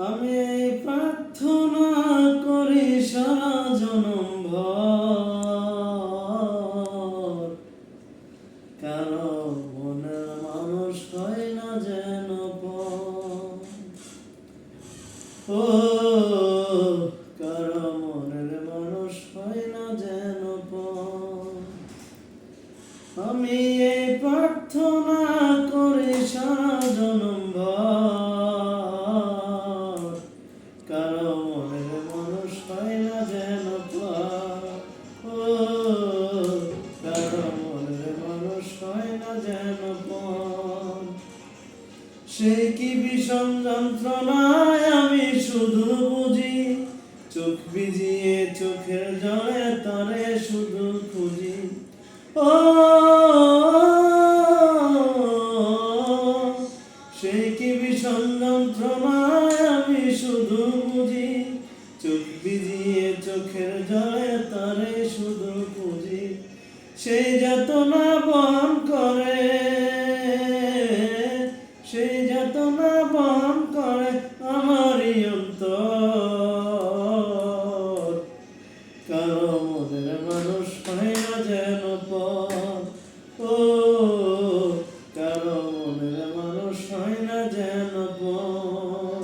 আমি প্রার্থনা করি সারা জনম ভর, কারো মনের মানুষ হয় না যেন পর। ও কারো মনের মানুষ হয় না যেন পর। আমি এই প্রার্থনা করি সারা জনম ভর, কারো মনের মানুষ হয় না যেন পর। ও কারো মনের মানুষ হয় না যেন পর। সেই কি বিষম যন্ত্রণায় আমি শুধু বুঝি, চোখ ভিজিয়ে চোখের জলে তারে শুধু খুঁজি। ও সেই কি বিষম যন্ত্রণায় আমি শুধু বুঝি, চোখ ভিজিয়ে চোখের জলে তারে শুধু খুঁজি। সেই যাতনা বহন করে, সেই যাতনা বহন করে আমারই অন্তর, কারো মনের মানুষ হয় না যেন পর। ও কারো মনের মানুষ হয় না যেন পর।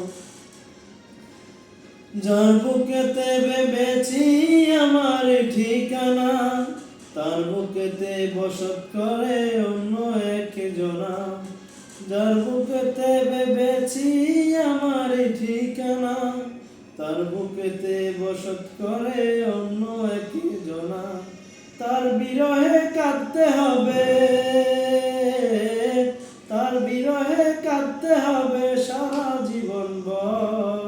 যার বুকেতে ভেবেছি আমার ঠিকানা, তার বুকেতে বসত করে অন্য একজনা। যার বুকেতে ভেবেছি আমার ঠিকানা, তার বুকেতে বসত করে অন্য একজনা। তার বিরহে কাঁদতে হবে, তার বিরহে কাঁদতে হবে সারা জীবন ভর।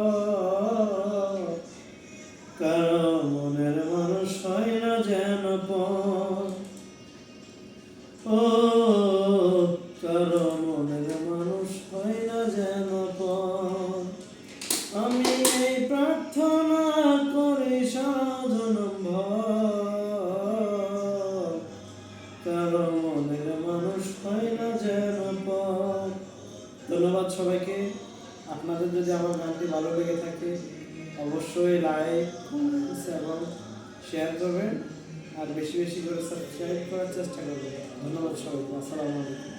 কারো মনের মানুষ হয় না যেন পর। ও কারো মনের মানুষ হয় না যেন পর। আমি এই প্রার্থনা করি সারা জনম ভর, কারো মনের মানুষ হয় না যেন পর। ধন্যবাদ সবাইকে। আপনাদের যদি আমার গানটি ভালো লেগে থাকে অবশ্যই লাইক, কমেন্টস এবং শেয়ার করবেন, আর বেশি বেশি করে সাবস্ক্রাইব করার চেষ্টা করবেন। ধন্যবাদ সবাইকে। আসসালামু আলাইকুম।